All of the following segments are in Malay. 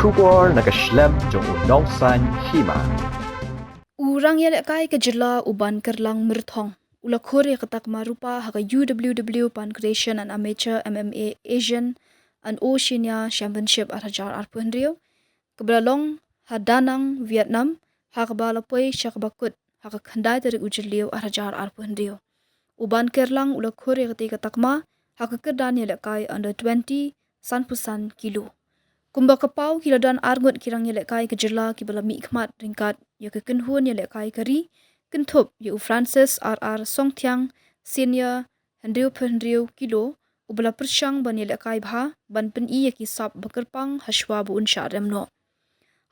Shubor nakaslem jong unong san hima. Urang yelek kai ke jela uban kerlang mirthong. Ula khore katak marupa haka UWW Pancration and Amateur MMA Asian and Oceania Championship at hajar arpuhenrio. Kebelalong hadanang Vietnam haka balapoi syakbakut haka khandai dari ujeliu at hajar arpuhenrio. Uban kerlang ula khore katika takma haka kedan yelek kai under 20 sanpusan kilo. Kumba kapau kiladan argut kirang yelek kai ke jela ki bala mi khmat ringkat ya ke kenhun yelek kai kari kentup yu Francis RR Songtiang senior Hendriu kilo ubala persyang ban yelek kai bha ban pen i ki sap bakerpang haswa bu unsha remno.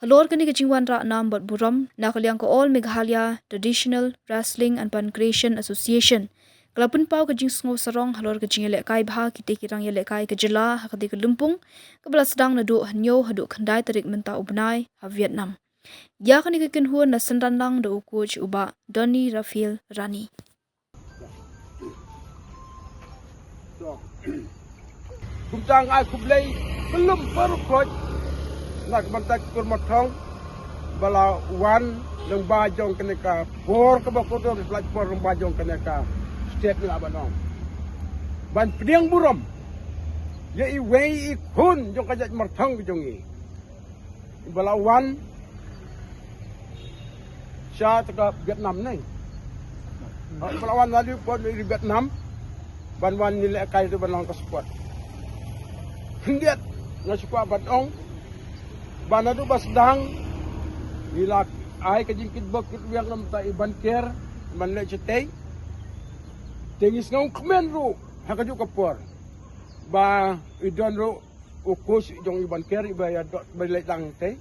Halor kini ke jingwan ra nam bat buram nakaliang ko All Meghalaya Traditional Wrestling and Pancration Association. Kalapun pau ke jing sngo sarong halor ke jing yelek kai bha kite kirang yelek kai ke jela hakati ke lumpung kebala sedang nadu hanyo hadu khandai tarik menta ubnai ha Vietnam. Ya kani ke kenhuan na sendanlang do coach uba Donny Rafael Rani. Kumtang ai kublai belum baru coach nak bantak kurmatong bala wan ng bajong kaneka bor ka ba ko do platform ng bajong kaneka state ni abanong ban pediang buram ya i wei i kun jong kajat marthang jong i bala wan sya taka Vietnam nei bala wan lalu ko di Vietnam ban wan nilai kai tu banong ka sport hindiat na sukwa banong banadu basdang nila ay kajingkid bakit yang namta iban care man le chete tingis ngong kmen ru hakaju kapor ba idon ru ukus jong iban care ibaya dot balai tang te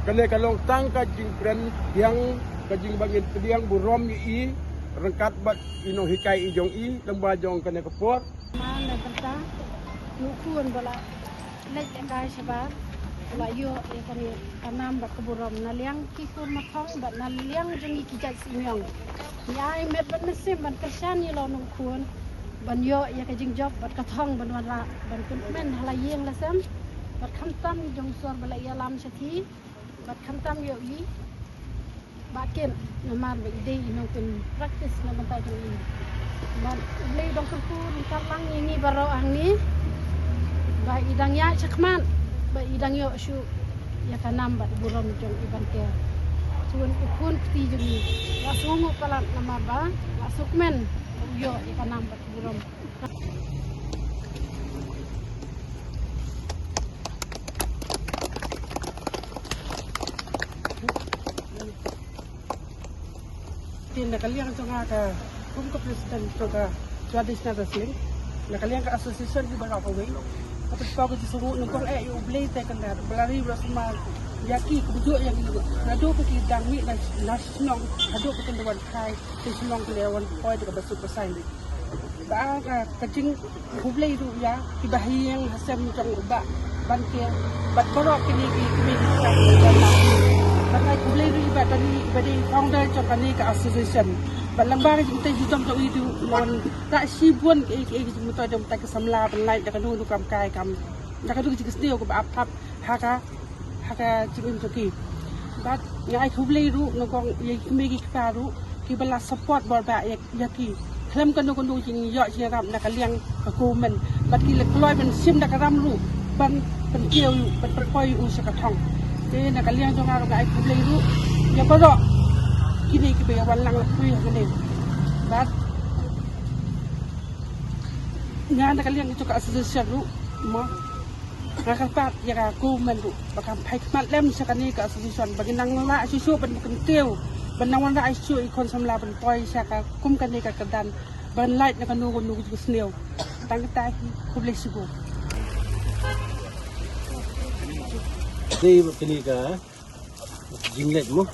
kale kalong tang kajing kren yang kajing bangin pediang burom i rengkat bat ino hikai ijong i lembah jong kane kapor mana berta nukun bala lek dai sabar bala yo e kani anam bat keburom naliang kikun mathong bat naliang jong ikijat simyong ya ai met ban mesim ban kersan ni lo nukun ban yo ya kajing job bat kathong ban wala ban kun men halayeng lasam bat khamtam jong sor bala ya lam sathi bat khamtam yo i bakin namar ba ide inong kun practice na bantay jong i ban ublay dong ku kalang ini baro ang ni ba idang ya chakman ba idang yo shu ya kanam bat burom jong iban ke suun ukun ti jong i la sungu kalat namar ba la sukmen yo ya kanam bat burom tin nakaliang jonga ka kum ka president jonga traditional wrestling nakaliang ka association di bala ko wei kapag pa ko susu no kol e u blade te kan dar balari rasma yaki kujo yang nado ko ki dang mi na snong ado ko kan wan kai ti snong ko lewan poi ka basu pasai ba ka kajing hublay ru ya ki bahiyang hasam jong ba ban ke bat borok kini ki mi ka Bagai kublai ru iba tadi badi founder jong kani ka association. Balambar kita jutam jong itu lon tak sibuan ke juta jong tak kesamla penlai dak nu kam kai kam. Dak du jik steo ko apap haka jing joki. Bat ngai kublai ru no kong ye megi karu ki bala support bor ba yaki. Klem kan no jing yo jing ram nak liang ka komen. Bat ki le kloi ben sim dak ram ru ban pen kieu ban perkoi u sakatong. Jadi nak kalian jangan orang kaya kublai itu, ya kodok kini kita walang lapui kini, bat, ngan nak kalian itu ke association itu, mah, nak kata ya aku mendu, bakal baik mat lem sekali ke association, bagi nang la susu ben bukan tiu, ben nang la isu ikon samla ben poi saka kum kani ke kedan, ben light nak nunggu juga seniau, tang kita kublai suku. Di kini ka jinglet mo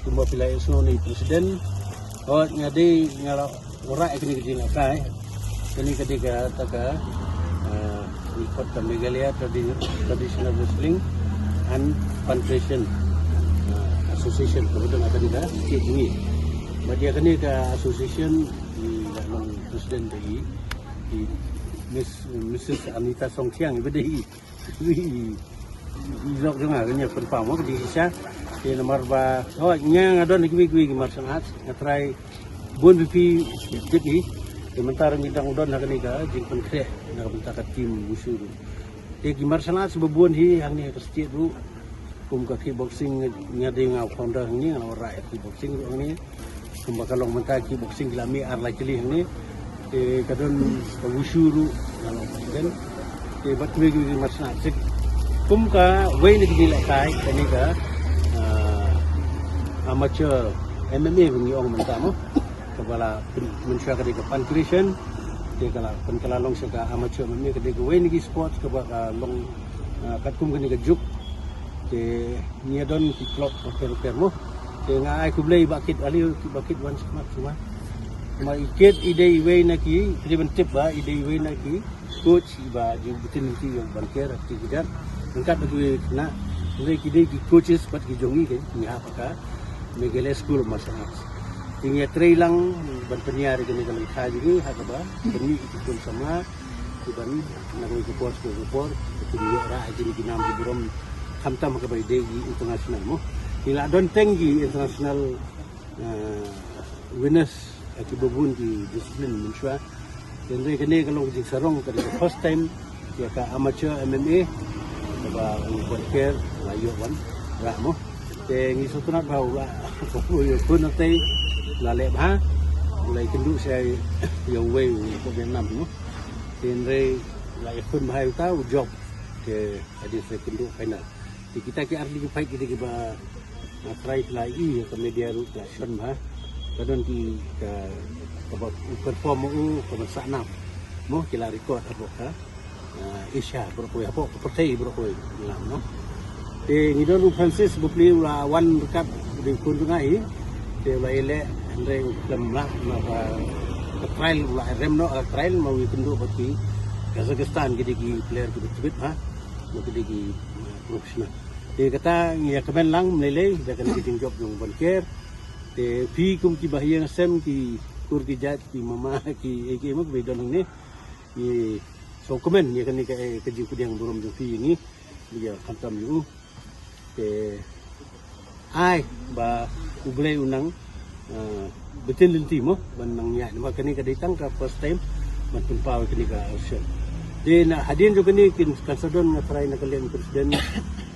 kumba pila isno ni presiden o ngadi ngara ora kini jing akai kini ketika taka ikut ke Meghalaya Traditional Wrestling and Pancration Association kemudian akan kita sikit ini badia kini ke association di dalam presiden di Mrs. Anita Songtiang bedi izok juga kanya penpam mo di Asia di nomor ba nya ngadon ki martial arts ngatrai bon bipi jadi sementara midang udon hakani ka jing penkre na bentak tim wushu di martial arts bebuan hi hang ni pasti dulu kum ka kickboxing nya de ngau founder ni ngau rai kickboxing ni kum bakalong mentak kickboxing lami ar la kili ni kadon wushu ru ngau dan bat ki martial arts kum ka way ni gila kai kani ka amateur MMA bungi ong mentamo kepala mensyaka di pancreation dia kala long saka amateur MMA ke de way ni sports ke long kat kum kani ke juk de ni don ki klok per mo de ngai ku blai bakit ali bakit wan smart semua ma iket ide way na ki driven tip ba ide way na ki coach ba jing betin ki yang banker aktivitas angkat bagi na mereka ki coaches pat ki jongi ke ni apa ka megale school masalah tinggal trailang ban penyari kini kalau kaji ni hak ba kini ikut sama iban nak ikut course ke report itu dia ra jadi kinam di buram khamtam ke bai degi international mo ila don tenggi international winners akibabun di disiplin mensua dan mereka ni kalau di sarong kali first time dia ka amateur MMA ba banker layo wan ra mo te ngi sutunat bau ba ko yo pun tay la le ba mulai kendu saya yang way ko Vietnam mo ten re la pun ba ta job ke adi saya kendu final di kita ki arli ki fight kita ba try lagi ke media ru station ba kadon ki ka perform mo ko sana mo kila record apa ka Asia berapa apa pertai berapa no te ngidon Francis bupli la wan dekat di kuntungai te la ele andre lemla maka trial la remno trial mau kendu bagi Kazakhstan gidi player gitu ha mau gidi profesional te kata ya kemen lang melele da kan gidi job yung banker te fi kum ki bahia sem ki kur ki jat ki mama ki ek mak bedon ni ni so komen ya kan ke jiku yang burum ju fi ni dia kantam yu ke ai ba ublay unang betin lenti mo banang ya ma kani ka datang ka first time man punpaw kani ka ocean din hadin jo kani kin kansadon nga try na kalian presiden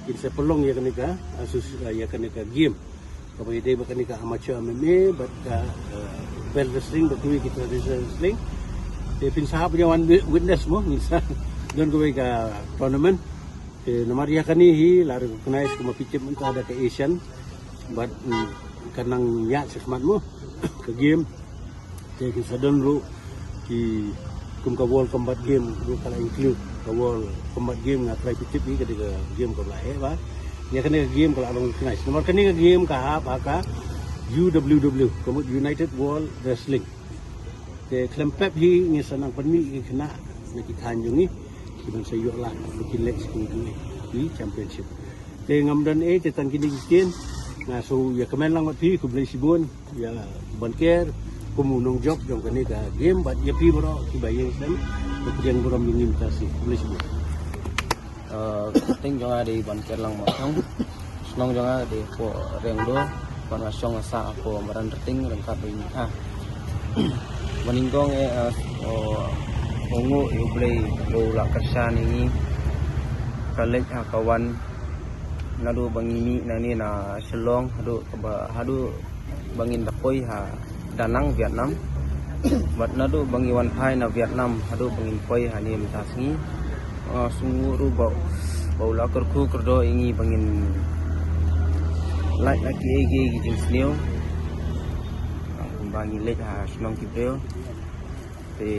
kin sa pelong ya kani ka asus ya kani ka game kapag day ba kani ka amateur MMA but ka bell wrestling but we kita wrestling de pinsahap niya one witness mo minsan don ko ka tournament nomor ya kani hi lari recognize ko mapicip mo ada ke Asian but kanang ya sekhmat mo ke game te sa don ru ki kum ka world combat game ru kala include ka world combat game nga try picip ni ke game ko lae ba ya kani game kala long recognize nomor kani game ka apa ka UWW United World Wrestling te klempep hi ni sanang panmi kena nakitanjung ni ibang sa iyo lah bikin lex di championship te ngamdan te tan kini kitin na so ya kemen lang mati ko blay sibon ya banker kumunong job jong kani ka game but ya pi bro kibayeng san kemudian buram minimtasi blay sibon ting jonga di banker lang matang senong jonga di po rengdo panasong asa ako maran rating rengkap ini ha meningkong ungu iublay bola kersan ini kalek kawan nadu bangini nani na Shillong hadu bangin dapoy ha Danang Vietnam bat nadu bangiwan pai na Vietnam hadu bangin poi ha ni mitasngi sunguru bola kerku kerdo ingi bangin like lagi egi gijing snew bangi lek ha Shillong kibreo te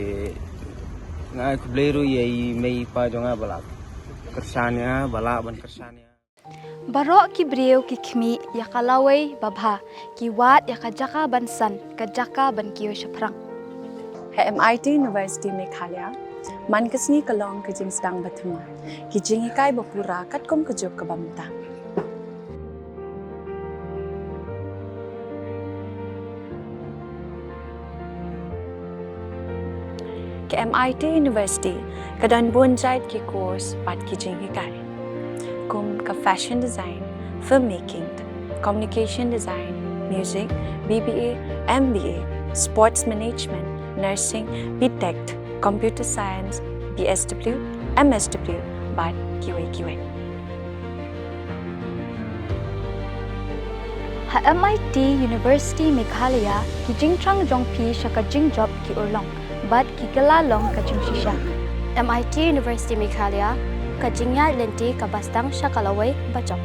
ngai kubleru yai mei pa jonga balak kersanya balak ban kersanya Barok ki breu ki khmi ya kalawai babha ki wat ya kajaka bansan kajaka ban kiyo shaprang MIT University Meghalaya mankasni kalong kajing sedang batuma kijing ikai bapura katkom kejok kabamta ke MIT University kadan bonjait ki course pat kijing ikai kum ka fashion design, filmmaking, communication design, music, BBA, MBA, sports management, nursing, BTech, computer science, BSW, MSW, bat QA. Ha MIT University Meghalaya ki jingtrang jongpi shaka jingjop ki urlong bat ki galalong ka jingshisha. MIT University Meghalaya ka jingya lenti ka bastang shakalaway bachok.